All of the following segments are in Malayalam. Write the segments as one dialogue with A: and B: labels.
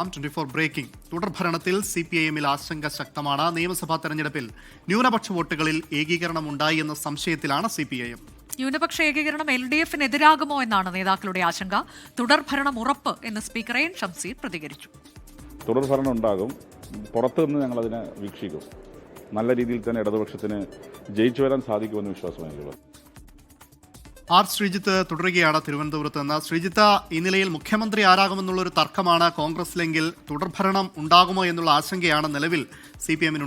A: 24 ബ്രേക്കിംഗ്. തുടർഭരണത്തിൽ CPIMൽ ആശങ്ക ശക്തമാണ്. നിയമസഭാ തെരഞ്ഞെടുപ്പിൽ ന്യൂനപക്ഷ വോട്ടുകളിൽ ഏകീകരണം ഉണ്ടായി എന്ന സംശയത്തിലാണ് CPIM.
B: ന്യൂനപക്ഷ ഏകീകരണം LDFന് എതിരാകുമോ എന്നാണ് നേതാക്കളുടെ ആശങ്ക. തുടർഭരണം ഉറപ്പ് എന്ന് സ്പീക്കർ എൻ ഷംസീർ പ്രതികരിച്ചു.
C: തുടർഭരണം ഉണ്ടാകും. പുറത്തുനിന്ന് ഞങ്ങളതിനെ വീക്ഷിക്കും. നല്ല രീതിയിൽ തന്നെ ഇടതുപക്ഷത്തിന് ജയിച്ചു വരാൻ സാധിക്കുമെന്ന് വിശ്വാസമായിരുന്നു.
A: ആർ ശ്രീജിത്ത് തുടരുകയാണ് തിരുവനന്തപുരത്ത് നിന്ന്. ശ്രീജിത്ത്, ഈ നിലയിൽ മുഖ്യമന്ത്രി ആരാകുമെന്നുള്ളൊരു തർക്കമാണ് കോൺഗ്രസിലെങ്കിൽ തുടർഭരണം ഉണ്ടാകുമോ എന്നുള്ള ആശങ്കയാണ് നിലവിൽ CPIMന്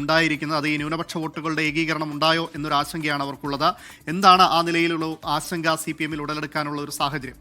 A: ഉണ്ടായിരിക്കുന്നത്. അത് ഈ ന്യൂനപക്ഷ വോട്ടുകളുടെ ഏകീകരണം ഉണ്ടായോ എന്നൊരു ആശങ്കയാണ് അവർക്കുള്ളത്. എന്താണ് ആ നിലയിലുള്ള ആശങ്ക CPIMൽ ഉടലെടുക്കാനുള്ള ഒരു സാഹചര്യം?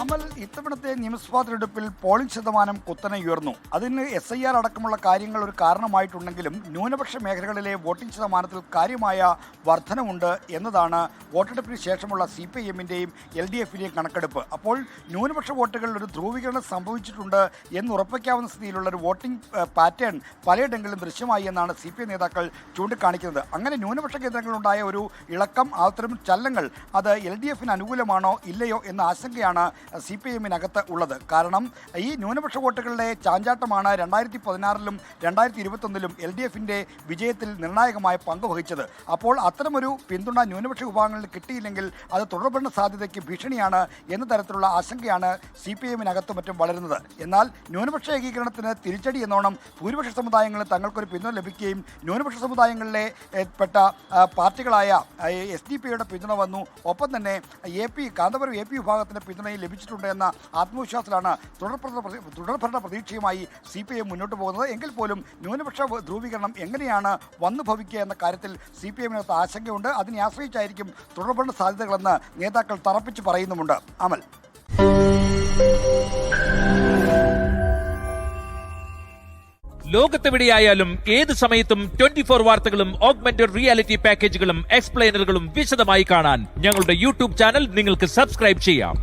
D: അമൽ, ഇത്തവണത്തെ നിയമസഭാ തെരഞ്ഞെടുപ്പിൽ പോളിംഗ് ശതമാനം കുത്തനെ ഉയർന്നു. അതിന് SIR അടക്കമുള്ള കാര്യങ്ങൾ ഒരു കാരണമായിട്ടുണ്ടെങ്കിലും ന്യൂനപക്ഷ മേഖലകളിലെ വോട്ടിംഗ് ശതമാനത്തിൽ കാര്യമായ വർധനവുണ്ട് എന്നതാണ് വോട്ടെടുപ്പിന് ശേഷമുള്ള CPIMന്റെയും LDFന്റെയും കണക്കെടുപ്പ്. അപ്പോൾ ന്യൂനപക്ഷ വോട്ടുകളിൽ ഒരു ധ്രുവീകരണം സംഭവിച്ചിട്ടുണ്ട് എന്ന് ഉറപ്പിക്കാവുന്ന സ്ഥിതിയിലുള്ള ഒരു വോട്ടിംഗ് പാറ്റേൺ പലയിടങ്ങളിലും ദൃശ്യമായി എന്നാണ് CPI നേതാക്കൾ ചൂണ്ടിക്കാണിക്കുന്നത്. അങ്ങനെ ന്യൂനപക്ഷ കേന്ദ്രങ്ങളിലുണ്ടായ ഒരു ഇളക്കം, അത്തരം ചലനങ്ങൾ അത് LDFന് അനുകൂലമാണോ ഇല്ലയോ എന്ന ആശങ്കയാണ് CPIMനകത്ത് ഉള്ളത്. കാരണം ഈ ന്യൂനപക്ഷ വോട്ടുകളുടെ ചാഞ്ചാട്ടമാണ് 2016-ലും 2021-ലും LDFന്റെ വിജയത്തിൽ നിർണായകമായ പങ്ക് വഹിച്ചത്. അപ്പോൾ അത്തരമൊരു പിന്തുണ ന്യൂനപക്ഷ വിഭാഗങ്ങളിൽ കിട്ടിയില്ലെങ്കിൽ അത് തുടർഭരണ സാധ്യതയ്ക്ക് ഭീഷണിയാണ് എന്ന തരത്തിലുള്ള ആശങ്കയാണ് CPIMനകത്തും മറ്റും വളരുന്നത്. എന്നാൽ ന്യൂനപക്ഷ ഏകീകരണത്തിന് തിരിച്ചടി എന്നോണം ഭൂരിപക്ഷ സമുദായങ്ങളിൽ തങ്ങൾക്കൊരു പിന്തുണ ലഭിക്കുകയും ന്യൂനപക്ഷ സമുദായങ്ങളിലെ പെട്ട പാർട്ടികളായ SDP-യുടെ പിന്തുണ വന്നു. ഒപ്പം തന്നെ കാന്തപുരം AP വിഭാഗത്തിൻ്റെ പിന്തുണയും ലഭിച്ചിട്ടുണ്ട് എന്ന ആത്മവിശ്വാസത്തിലാണ് തുടർഭരണ പ്രതീക്ഷയുമായി CPIM മുന്നോട്ട് പോകുന്നത്. എങ്കിൽ പോലും ന്യൂനപക്ഷ ധ്രുവീകരണം എങ്ങനെയാണ് വന്നു ഭവിക്കുക എന്ന കാര്യത്തിൽ CPIMനകത്ത് ആശങ്കയുണ്ട്. അതിനെ ആശ്രയിച്ചായിരിക്കും തുടർഭരണ സാധ്യതകളെന്ന് നേതാക്കൾ തറപ്പിച്ച് പറയുന്നുമുണ്ട്. അമൽ,
E: ലോകത്തെവിടെയായാലും ഏത് സമയത്തും 24 വാർത്തകളും ഓഗ്മെന്റഡ് റിയാലിറ്റി പാക്കേജുകളും എക്സ്പ്ലെയിനറുകളും വിശദമായി കാണാൻ ഞങ്ങളുടെ YouTube ചാനൽ നിങ്ങൾക്ക് സബ്സ്ക്രൈബ് ചെയ്യാം.